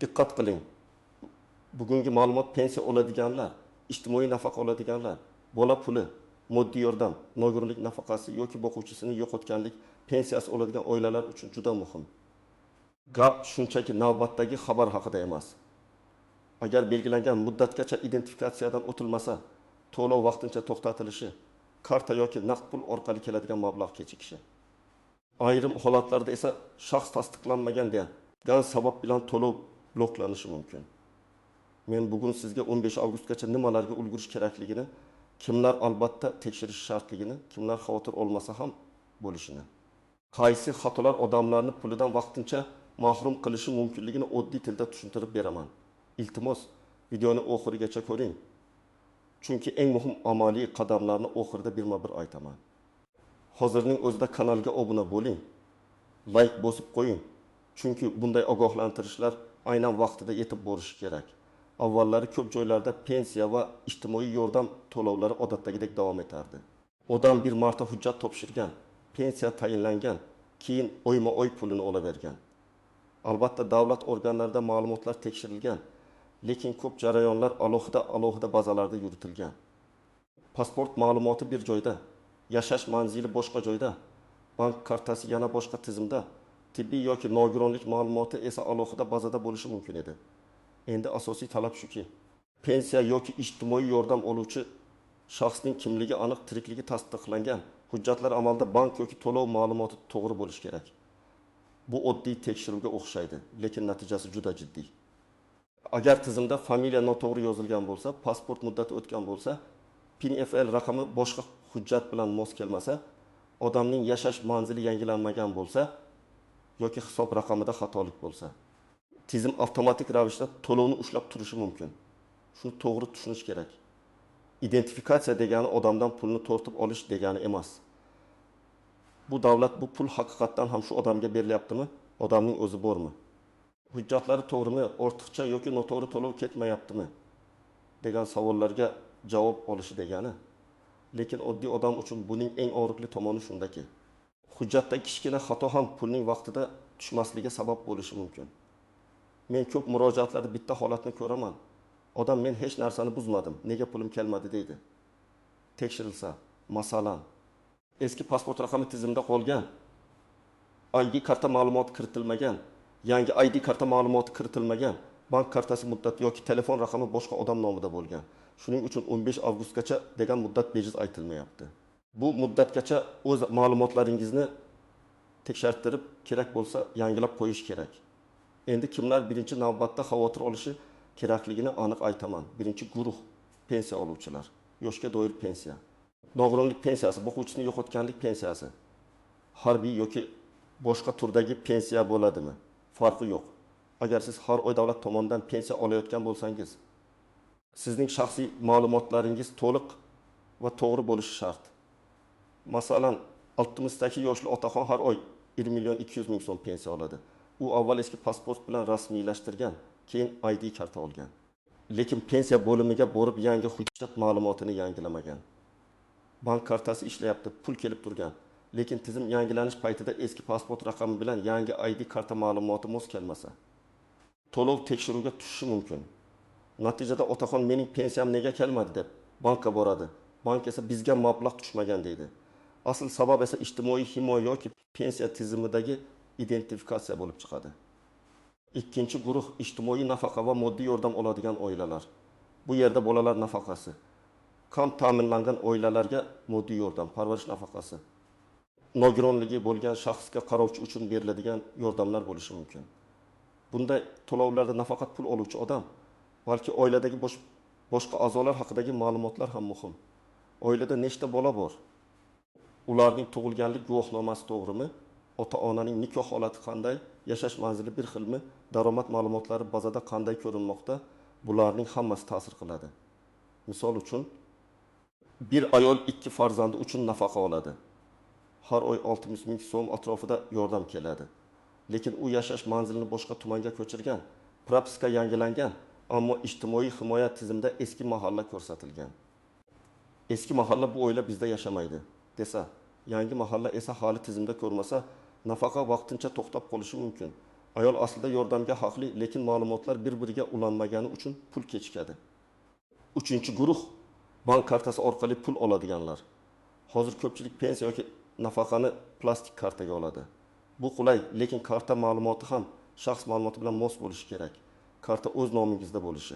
Diqqat qiling. Bugungi ma'lumot pensiya oladiganlar, ijtimoiy nafaqa oladiganlar, bola puli, moddiy yordam, nogironlik nafaqasi yoki boquvchisini yo'qotganlik pensiyasi oladigan oilalar uchun juda muhim. Gap shunchaki navbatdagi xabar haqida emas. Agar belgilangan muddatgacha identifikatsiyadan o'tilmasa, to'lov vaqtincha to'xtatilishi, karta yoki naqd pul orqali keladigan mablag' kechikishi. Ayrim holatlarda esa shaxs tasdiqlanmagan degan sabab bilan to'lov bloklanishi mumkin. Men bugun sizga 15 avgustgacha nimalarga ulgurish kerakligini, kimlar albatta tekshirish shartligini, kimlar xavotir olmasa ham bo'lishini, qaysi xatolar odamlarni pulidan vaqtincha mahrum qilishi mumkinligini oddiy tilda tushuntirib beraman. Iltimos, videoni oxirigacha ko'ring. Chunki eng muhim amaliy qadamlarni oxirida birma-bir aytaman. Hozirning o'zida kanalga obuna bo'ling. Like bosib qo'ying. Chunki bunday ogohlantirishlar aynan vaqtida yetib borishi kerak. Avvallari ko'p joylarda pensiya va ijtimoiy yordam to'lovlari odatdagidek davom etardi. Odam bir marta hujjat topshirgan, pensiya tayinlangan, keyin oyma-oy pulini olavergan. Albatta davlat organlarida ma'lumotlar tekshirilgan, lekin ko'p jarayonlar alohida bazalarda yuritilgan. Pasport ma'lumoti bir joyda, yashash manzili boshqa joyda, bank kartasi yana boshqa tizimda, tibbiy yoki nogironlik ma'lumoti esa alohida bazada bo'lishi mumkin edi. Endi asosiy talab shuki, pensiya yoki ijtimoiy yordam oluvchi shaxsning kimligi aniq, tirikligi tasdiqlangan, hujjatlar amalda bank yoki to'lov ma'lumoti to'g'ri bo'lishi kerak. Bu oddiy tekshiruvga o'xshaydi, lekin natijasi juda jiddiy. Agar tizimda familiya noto'g'ri yozilgan bo'lsa, pasport muddati o'tgan bo'lsa, PNFL raqami boshqa hujjat bilan mos kelmasa, odamning yashash manzili yangilanmagan bo'lsa yoki hisob raqamida xatolik bo'lsa, tizim avtomatik ravishda to'lovni ushlab turishi mumkin. Shuni to'g'ri tushunish kerak. Identifikatsiya degani odamdan pulni tortib olish degani emas. Bu davlat bu pul haqiqatdan ham shu odamga berilyaptimi? Odamning o'zi bormi? Hujjatlari to'g'rimi, ortiqcha yoki noto'g'ri to'lov ketmayaptimi degan savollarga javob olishi degani. Lekin oddiy odam uchun buning eng og'riqli tomoni shundaki, hujjatda kichkina xato ham pulning vaqtida tushmasligiga sabab bo'lishi mumkin. Men ko'p murojaatlarda bitta holatni ko'raman. Odam men hech narsani buzmadim, nega pulim kelmadi deydi. Tekshirilsa, masalan, eski pasport raqami tizimda qolgan, ID karta ma'lumoti kiritilmagan, yangi ID karta ma'lumoti kiritilmagan, bank kartasi muddati yoki telefon raqami boshqa odam nomida bo'lgan. Shuning uchun 15 avgustgacha degan muddat bejiz aytilmayapti. Bu muddatgacha o'z ma'lumotlaringizni tekshirtirib, kerak bo'lsa yangilab qo'yish kerak. Endi kimlar birinchi navbatda xavotir olishi kerakligini aniq aytaman. Birinchi guruh pensiya oluvchilar, yoshga doir pensiya, nogironlik pensiyasi, boquvchisini yo'qotganlik pensiyasi, harbiy yoki boshqa turdagi pensiya bo'ladimi? Farqi yo'q. Agar siz har oy davlat tomonidan pensiya olayotgan bo'lsangiz, sizning shaxsiy ma'lumotlaringiz to'liq va to'g'ri bo'lishi shart. Masalan, 60 yoshli otaxon har oy 1 million 200 ming so'm pensiya oladi. U avval eski pasport bilan rasmiylashtirgan, keyin ID karta olgan. Lekin pensiya bo'limiga borib yangi hujjat ma'lumotini yangilamagan. Bank kartasi ishlayapti, pul kelib turgan. Lekin tizim yangilanish paytida eski pasport raqami bilan yangi ID karta ma'lumoti mos kelmasa, to'lov tekshiruvga tushishi mumkin. Natijada otaxon mening pensiyam nega kelmadi deb bankka boradi. Bank esa bizga mablag' tushmagan deydi. Asl sabab esa ijtimoiy himoya yoki pensiya tizimidagi identifikatsiya bo'lib chiqadi. Ikkinchi guruh ijtimoiy nafaqa va moddiy yordam oladigan oilalar. Bu yerda bolalar nafaqasi, kam ta'minlangan oilalarga moddiy yordam, parvarish nafaqasi, nogironligi bo'lgan shaxsga qarovchi uchun beriladigan yordamlar bo'lishi mumkin. Bunday to'lovlarda nafaqat pul oluvchi odam, balki oiladagi boshqa a'zolar haqidagi ma'lumotlar ham muhim. Oilada nechta bola bor? Ularning tug'ilganlik guvohnomasi to'g'rimi? Ota-onaning nikoh holati qanday? Yashash manzili bir xilmi? Daromad ma'lumotlari bazada qanday ko'rinmoqda? Bularning hammasi ta'sir qiladi. Misol uchun, bir ayol 2 farzandi uchun nafaqa oladi. Har oy 60 ming so'm atrofida yordam keladi. Lekin u yashash manzilini boshqa tumanga ko'chirgan, propiska yangilangan, ammo ijtimoiy himoya tizimida eski mahalla ko'rsatilgan. Eski mahalla bu oila bizda yashamaydi desa, yangi mahalla esa hali tizimda ko'rmasa, nafaqa vaqtincha to'xtab qolishi mumkin. Ayol aslida yordamga haqli, lekin ma'lumotlar bir-biriga ulanmagani uchun pul kechikadi. Uchinchi guruh bank kartasi orqali pul oladiganlar. Hozir ko'pchilik pensiya yoki nafaqani plastik kartaga oladi. Bu qulay, lekin karta ma'lumoti ham shaxs ma'lumoti bilan mos bo'lishi kerak. Karta o'z nomingizda bo'lishi,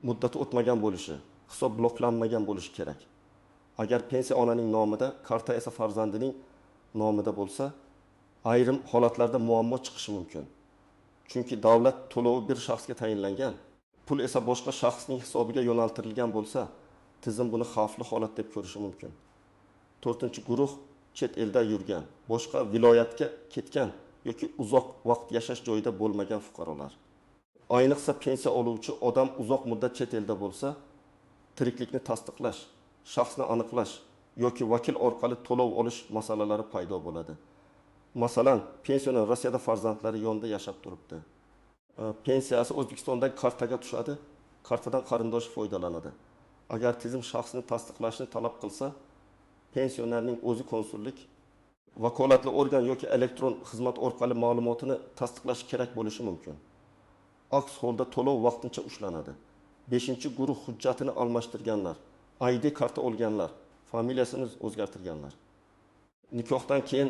muddati o'tmagan bo'lishi, hisob bloklanmagan bo'lishi kerak. Agar pensiya onaning nomida, karta esa farzandining nomida bo'lsa, ayrim holatlarda muammo chiqishi mumkin. Chunki davlat to'lovi bir shaxsga tayinlangan, pul esa boshqa shaxsning hisobiga yo'naltirilgan bo'lsa, tizim buni xavfli holat deb ko'rishi mumkin. 4-guruh chet elda yurgan, boshqa viloyatga ketgan yoki uzoq vaqt yashash joyida bo'lmagan fuqarolar. Ayniqsa pensiya oluvchi odam uzoq muddat chet elda bo'lsa, tiriklikni tasdiqlash, shaxsni aniqlash yoki vakil orqali to'lov olish masalalari paydo bo'ladi. Masalan, pensioner Rossiyada farzandlari yonida yashab turibdi. Pensiyasi O'zbekistondagi kartaga tushadi, kartadan qarindoshi foydalanadi. Agar tizim shaxsni tasdiqlashni talab qilsa, pensionerning o'zi konsullik, vakolatli organ yoki elektron xizmat orqali ma'lumotini tasdiqlash kerak bo'lishi mumkin. Aks holda to'lov vaqtincha ushlanadi. 5-guruh hujjatini almashtirganlar, ID karta olganlar, familiyasini o'zgartirganlar. Nikohdan keyin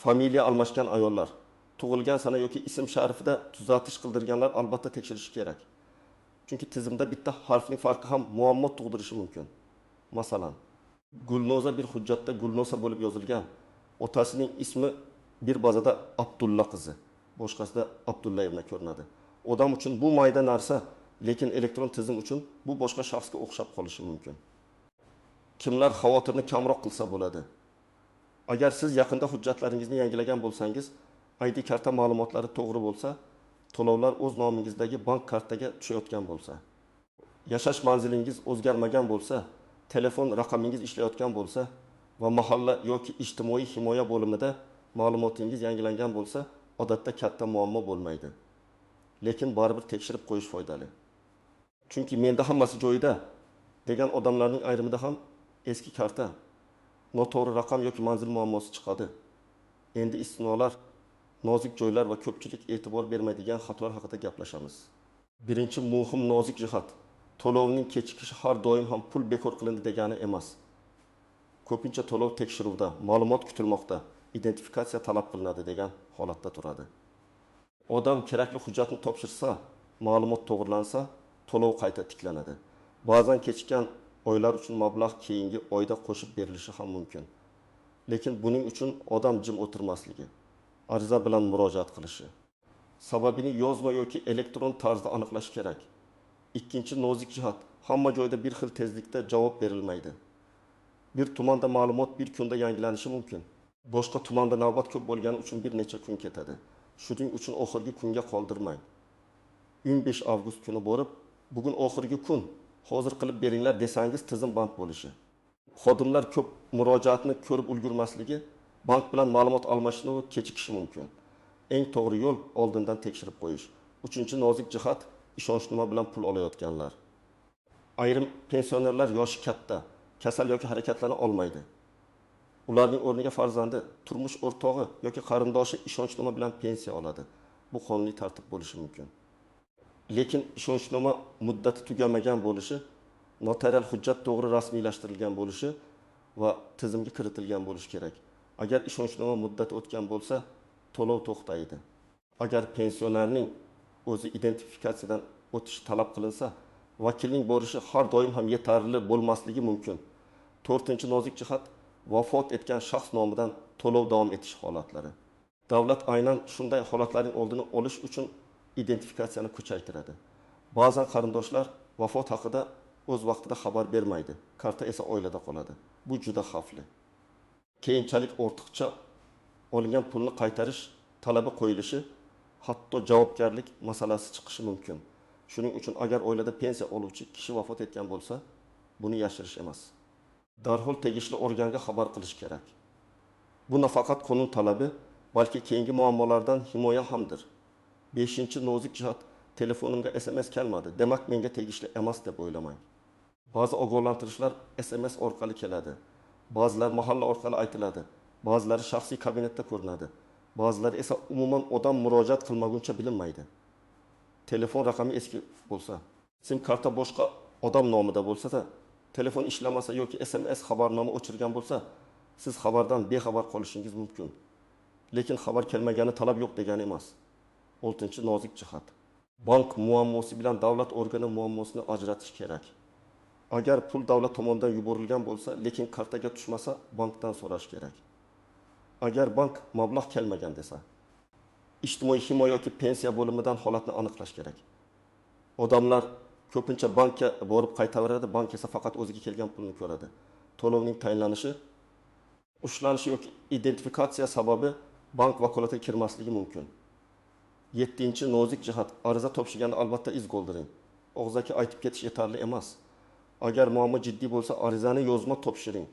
familiya almashgan ayollar, tug'ilgan sana yoki ism sharifida tuzatish qildirganlar albatta tekshirish kerak. Chunki tizimda bitta harfning farqi ham muammo tug'dirishi mumkin. Masalan, Gulnoza bir hujjatda Gulnoza bo'lib yozilgan. Otasining ismi bir bazada Abdulla qizi, boshqasida Abdullayevna ko'rinadi. Odam uchun bu mayda narsa, lekin elektron tizim uchun bu boshqa shaxsga o'xshab qolishi mumkin. Kimlar xavotirni kamroq qilsa bo'ladi? Agar siz yaqinda hujjatlaringizni yangilagan bo'lsangiz, ID karta ma'lumotlari to'g'ri bo'lsa, to'lovlar o'z nomingizdagi bank kartaga tushayotgan bo'lsa, yashash manzilingiz o'zgarmagan bo'lsa, telefon raqamingiz ishlayotgan bo'lsa va mahalla yoki ijtimoiy himoya bo'limida ma'lumotingiz yangilangan bo'lsa, odatda katta muammo bo'lmaydi. Lekin baribir tekshirib qo'yish foydali. Chunki menda hammasi joyida degan odamlarning ayrimida ham eski karta, noto'g'ri raqam yoki manzil muammosi chiqadi. Endi istisnolar, nozik joylar va ko'pchilik e'tibor bermaydigan xatolar haqida gaplashamiz. Birinchi muhim nozik jihat, to'lovning kechikishi har doim ham pul bekor qilindi degani emas. Ko'pincha to'lov tekshiruvda, ma'lumot kutilmoqda, identifikatsiya talab qilinadi degan holatda turadi. Odam kerakli hujjatni topshirsa, ma'lumot to'g'rilansa, to'lov qayta tiklanadi. Ba'zan kechikkan oylar uchun mablag' keyingi oyda qo'shib berilishi ham mumkin. Lekin buning uchun odam jim o'tirmasligi, ariza bilan murojaat qilishi, sababini yozma yoki elektron tarzda aniqlash kerak. Ikkinchi nozik jihat, hamma joyda bir xil tezlikda javob berilmaydi. Bir tumanda ma'lumot bir kunda yangilanishi mumkin. Boshqa tumanda navbat ko'p bo'lgani uchun bir necha kun ketadi. Shuning uchun oxirgi kunga qoldirmang. 15 avgust kuni borib, bugun oxirgi kun, hozir qilib beringlar desangiz tizim band bo'lishi. Xodimlar ko'p murojaatni ko'rib ulgurmasligi, bank bilan ma'lumot almashinuvi kechikishi mumkin. Eng to'g'ri yo'l oldindan tekshirib qo'yish. Uchinchi nozik jihat, ishonchnoma bilan pul olayotganlar. Ayrim pensionerlar yoshi katta, kasal yoki harakatlana olmaydi. Ularning o'rniga farzandi, turmush o'rtog'i yoki qarindoshi ishonchnoma bilan pensiya oladi. Bu qonuniy tartib bo'lishi mumkin. Lekin ishonchnoma muddati tugamagan bo'lishi, notarial hujjat to'g'ri rasmiylashtirilgan bo'lishi va tizimga kiritilgan bo'lishi kerak. Agar ishonchnoma muddati o'tgan bo'lsa, to'lov to'xtaydi. Agar pensionerning o'zi identifikatsiyadan o'tishi talab qilinsa, vakilning borishi har doim ham yetarli bo'lmasligi mumkin. 4-nozik jihat, vafot etgan shaxs nomidan to'lov davom etish holatlari. Davlat aynan shunday holatlarning oldini olish uchun identifikatsiyani kuchaytiradi. Ba'zan qarindoshlar vafot haqida o'z vaqtida xabar bermaydi, karta esa oilada qoladi. Bu juda xavfli. Keyinchalik ortiqcha olingan pulni qaytarish talabi qo'yilishi, hatto javobgarlik masalasi chiqishi mumkin. Shuning uchun agar oilada pensiya oluvchi kishi vafot etgan bo'lsa, buni yashirish emas. Darhol tegishli organga xabar qilish kerak. Bu nafaqat qonun talabi, balki keyingi muammolardan himoya hamdir. 5-nozik jihat, telefonimga SMS kelmadi, demak menga tegishli emas deb o'ylamang. Ba'zi ogohlantirishlar SMS orqali keladi. Ba'zilar mahalla orqali aytiladi. Ba'zilari shaxsiy kabinetda ko'rinadi. Ba'zilari esa umuman odam murojaat qilmaguncha bilinmaydi. Telefon raqami eski bo'lsa, sim karta boshqa odam nomida bo'lsa-da, telefon ishlamasa yoki SMS xabarnoma o'chirgan bo'lsa, siz xabardan bexabar qolishingiz mumkin. Lekin xabar kelmagani talab yo'q degani emas. 6-nozik jihat. Bank muammosi bilan davlat organi muammosini ajratish kerak. Agar pul davlat tomonidan yuborilgan bo'lsa, lekin kartaga tushmasa, bankdan so'rash kerak. Agar bank mablag' kelmagan desa, ijtimoiy himoya yoki pensiya bo'limidan holatni aniqlash kerak. Odamlar ko'pincha bankka borib qaytaveradi, bank esa faqat o'ziga kelgan pulni ko'radi. To'lovning tayinlanishi, ushlanishi yoki identifikatsiya sababi bank vakolatiga kirmasligi mumkin. 7-nozik jihat, ariza topshirganda albatta iz qoldiring. Og'zaki aytib ketish yetarli emas. Agar muammo jiddiy bo'lsa, arizani yozma topshiring.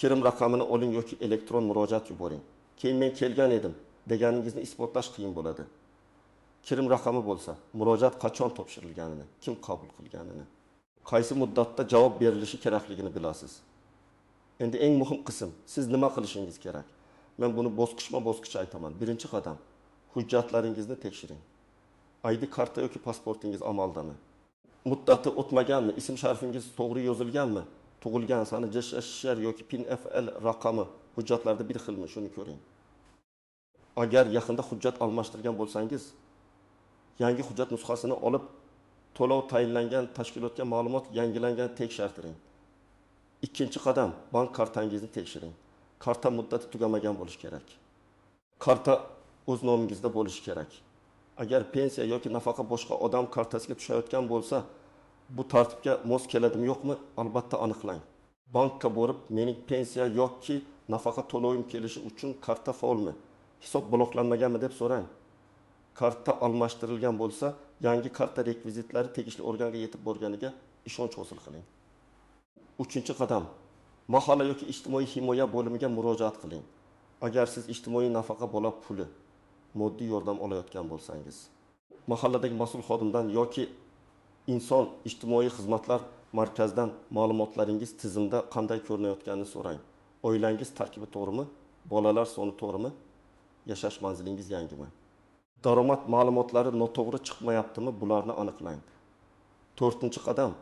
Kirim raqamini oling yoki elektron murojaat yuboring. Keyin men kelgan edim deganingizni isbotlash qiyin bo'ladi. Kirim raqami bo'lsa, murojaat qachon topshirilganini, kim qabul qilganini, qaysi muddatda javob berilishi kerakligini bilasiz. Endi eng muhim qism, siz nima qilishingiz kerak? Men buni bosqichma-bosqich aytaman. Birinchi qadam, hujjatlaringizni tekshiring. ID karta yoki pasportingiz amaldami? Muddati o'tmaganmi? Ism-sharifingiz to'g'ri yozilganmi? Tug'ilgan sani, JSHR yoki PIN-FL raqami hujjatlarda bir xilmi? Shuni ko'ring. Agar yaqinda hujjat almashtirgan bo'lsangiz, yangi hujjat nusxasini olib, to'lov tayinlangan tashkilotga ma'lumot yangilangan tekshirtiring. Ikkinchi qadam, bank kartangizni tekshiring. Karta muddati tugamagan bo'lishi kerak. Karta o'z nomingizda bo'lishi kerak. Agar pensiya yoki nafaqa boshqa odam kartasiga tushayotgan bo'lsa, bu tartibga mos keladimi yo'qmi, albatta aniqlang. Bankka borib, mening pensiya yoki nafaqa to'lovim kelishi uchun karta faolmi, hisob bloklanmaganmi deb so'rang. Karta almashtirilgan bo'lsa, yangi karta rekvizitlari tegishli organga yetib borganiga ishonch hosil qiling. 3-qadam, mahalla yoki ijtimoiy himoya bo'limiga murojaat qiling. Agar siz ijtimoiy nafaqa bola puli, moddiy yordam olayotgan bo'lsangiz, mahalladagi mas'ul xodimdan yoki inson ijtimoiy xizmatlar markazidan ma'lumotlaringiz tizimda qanday ko'rinayotganini so'rang. Oilangiz tarkibi to'g'rimi? Bolalar soni to'g'rimi? Yashash manzilingiz yangimi? Daromad ma'lumotlari noto'g'ri chiqmayaptimi? Bularni aniqlang. 4-qadam,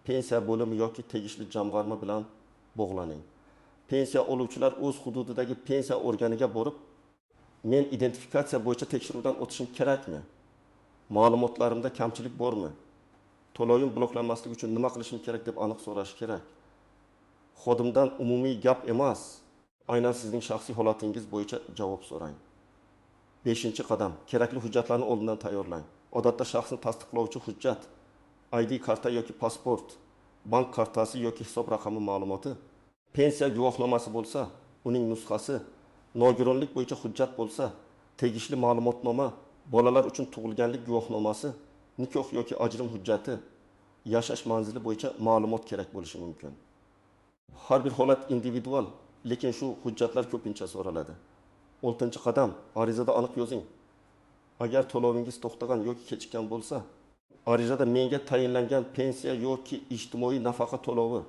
pensiya bo'limi yoki tegishli jamg'arma bilan bog'laning. Pensiya oluvchilar o'z hududidagi pensiya organiga borib, men identifikatsiya bo'yicha tekshiruvdan o'tishim kerakmi? Ma'lumotlarimda kamchilik bormi? To'lovim bloklanmasligi uchun nima qilishim kerak deb aniq so'rash kerak. Xodimdan umumiy gap emas, aynan sizning shaxsiy holatingiz bo'yicha javob so'rang. 5-qadam, kerakli hujjatlarni oldindan tayyorlang. Odatda shaxsni tasdiqlovchi hujjat, ID karta yoki pasport, bank kartasi yoki hisob raqami ma'lumoti, pensiya guvohnomasi bo'lsa, uning nusxasi, nogironlik bo'yicha hujjat bo'lsa, tegishli ma'lumotnoma, bolalar uchun tug'ilganlik guvohnomasi, nikoh yoki ajrim hujjati, yashash manzili bo'yicha ma'lumot kerak bo'lishi mumkin. Har bir holat individual, lekin shu hujjatlar ko'pincha so'raladi. 6-qadam, arizada aniq yozing. Agar to'lovingiz to'xtagan yoki kechikkan bo'lsa, arizada menga tayinlangan pensiya yoki ijtimoiy nafaqa to'lovi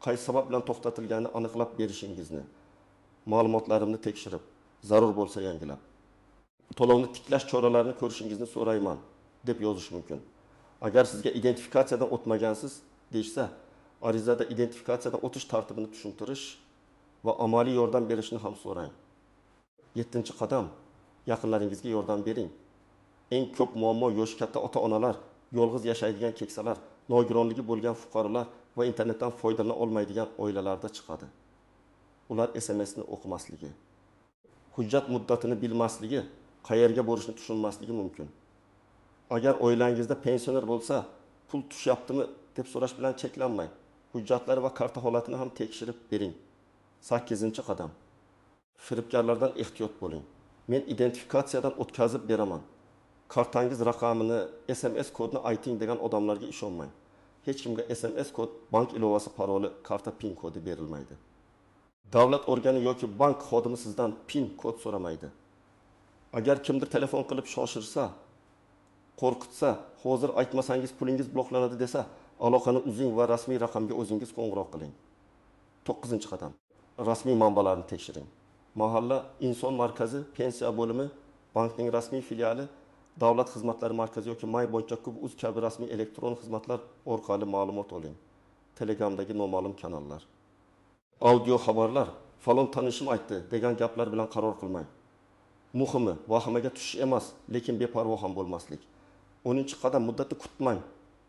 qaysi sabab bilan to'xtatilganini aniqlab berishingizni, ma'lumotlarimni tekshirib, zarur bo'lsa yangilab, to'lovni tiklash choralarini ko'rishingizni so'rayman deb yozish mumkin. Agar sizga identifikatsiyadan o'tmagansiz deysa, arizada identifikatsiyadan o'tish tartibini tushuntirish va amaliy yordam berishni ham so'rang. 7-qadam, yaqinlaringizga yordam bering. Eng ko'p muammo yoshi katta ota-onalar, yolg'iz yashaydigan keksalar, nogironligi bo'lgan fuqarolar va internetdan foydalana olmaydigan oilalarda chiqadi. Ular SMS-ni o'qimasligi, hujjat muddatini bilmasligi, qayerga borishni tushunmasligi mumkin. Agar oilangizda pensioner bo'lsa, pul tushyaptimi deb so'rash bilan cheklanmang. Hujjatlari va karta holatini ham tekshirib bering. 8-qadam, firibgarlardan ehtiyot bo'ling. Men identifikatsiyadan o'tkazib beraman. Kartangiz raqamini, SMS kodini ayting degan odamlarga ishonmang. Hech kimga SMS kod, bank ilovasi paroli, karta PIN kodi berilmaydi. Davlat organi yoki bank xodimi sizdan PIN kod so'ramaydi. Agar kimdir telefon qilib shoshirsa, qo'rqitsa, hozir aytmasangiz pulingiz bloklanadi desa, aloqani uzing va rasmiy raqamga o'zingiz qo'ng'iroq qiling. 9-qadam, rasmiy manbalarni tekshiring. Mahalla inson markazi, pensiya bo'limi, bankning rasmiy filiali, davlat xizmatlari markazi yoki my.uz kabi rasmiy elektron xizmatlar orqali ma'lumot oling. Telegramdagi noma'lum kanallar. Audio xabarlar, falon tanishim aytdi degan gaplar bilan qaror qilmang. Muhimi, vahimaga tushish emas, lekin beparvo ham bo'lmaslik. 10-qadam muddatni kutmang.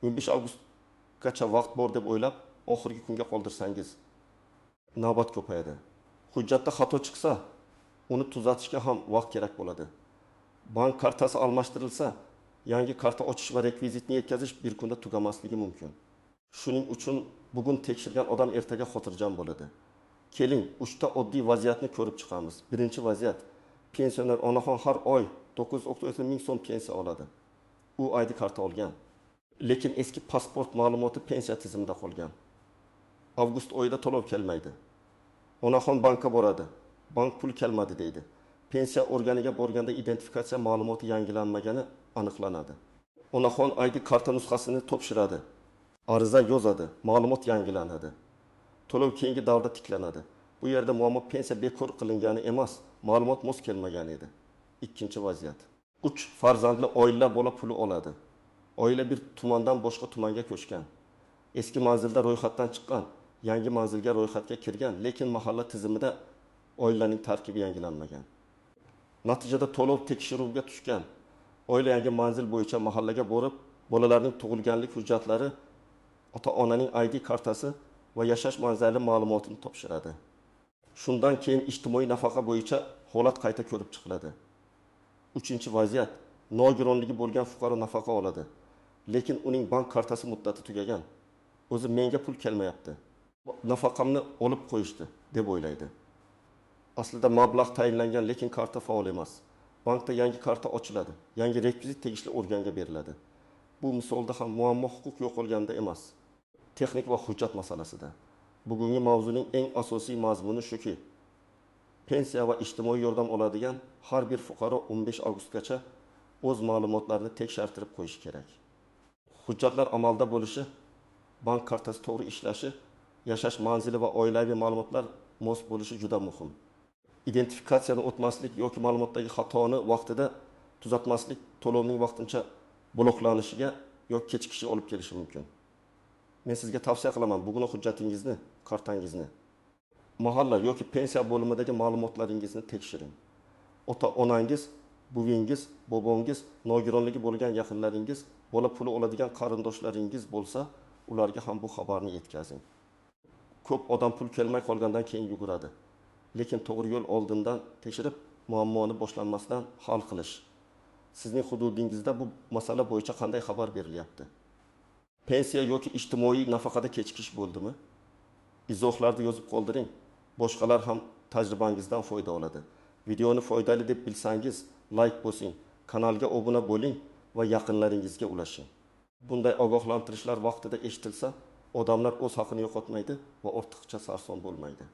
15 avgustgacha vaqt bor deb o'ylab, oxirgi kunga qoldirsangiz navbat ko'payadi. Hujjatda xato chiqsa, uni tuzatishga ham vaqt kerak bo'ladi. Bank kartasi almashtirilsa, yangi karta ochish va rekvizitni yetkazish bir kunda tugamasligi mumkin. Shuning uchun bugun tekshirgan odam ertaga xotirjam bo'ladi. Keling, 3 ta oddiy vaziyatni ko'rib chiqamiz. Birinchi vaziyat: pensioner onaxon har oy 990 ming so'm pensiya oladi. U ID karta olgan, lekin eski pasport ma'lumoti pensiya tizimida qolgan. Avgust oyida to'lov kelmaydi. Onaxon bankka boradi. Bank pul kelmadi deydi. Pensiya organiga borganda identifikatsiya ma'lumoti yangilanmagani aniqlanadi. Onaxon ID karta nusxasini topshiradi. Ariza yozadi, ma'lumot yangilanadi. To'lov keyingi davrda tiklanadi. Bu yerda muammo pensiya bekor qilingani emas, ma'lumot mos kelmagan edi. Ikkinchi vaziyat: 3 farzandli oila bola puli oladi. Oila bir tumandan boshqa tumanga ko'chgan. Eski manzilda ro'yxatdan chiqqan, yangi manzilga ro'yxatga kirgan, lekin mahalla tizimida oilaning tarkibi yangilanmagan. Natijada to'lov tekshiruvga tushgan. Oila yangi manzil bo'yicha mahallaga borib, bolalarning tug'ilganlik hujjatlari, ota-onaning ID kartasi va yashash manzili ma'lumotini topshiradi. Shundan keyin ijtimoiy nafaqa bo'yicha holat qayta ko'rib chiqiladi. Uchinchi vaziyat: nogironligi bo'lgan fuqaro nafaqa oladi, lekin uning bank kartasi muddati tugagan. O'zi menga pul kelmayapti. Nafaqamni olib qo'yishdi deb o'ylaydi. Aslida mablag' tayinlangan, lekin karta faol emas. Bankda yangi karta ochiladi, yangi rekvizit tegishli organga beriladi. Bu misolda ham muammo huquq yo'qolganda emas, texnik va hujjat masalasida. Bugungi mavzuning eng asosiy mazmuni shuki, pensiya va ijtimoiy yordam oladigan har bir fuqaro 15 avgustgacha o'z ma'lumotlarini tekshirtirib qo'yishi kerak. Hujjatlar amalda bo'lishi, bank kartasi to'g'ri ishlashi, yashash manzili va oilaviy ma'lumotlar mos bo'lishi juda muhim. Identifikatsiyadan o'tmaslik yoki ma'lumotdagi xatoni vaqtida tuzatmaslik to'lovning vaqtincha bloklanishiga yoki kechikishga olib kelishi mumkin. Men sizga tavsiya qilaman, bugun hujjatingizni, kartangizni, mahalla yoki pensiya bo'limidagi ma'lumotlaringizni tekshiring. Ota-onangiz, buvingiz, bobongiz, nogironligi bo'lgan yaqinlaringiz, bola puli oladigan qarindoshlaringiz bo'lsa, ularga ham bu xabarni yetkazing. Ko'p odam pul kelmay qolgandan keyin yuguradi. Lekin to'g'ri yo'l oldindan tekshirib, muammoni boshlanmasdan hal qilish. Sizning hududingizda bu masala bo'yicha qanday xabar berilyapti? Pensiya yoki ijtimoiy nafaqada kechikish bo'ldimi? Izohlarda yozib qoldiring. Boshqalar ham tajribangizdan foyda oladi. Videoni foydali deb bilsangiz, like bosing, kanalga obuna bo'ling va yaqinlaringizga ulashing. Bunday ogohlantirishlar vaqtida eshitilsa, odamlar o'z haqini yo'qotmaydi va ortiqcha sarson bo'lmaydi.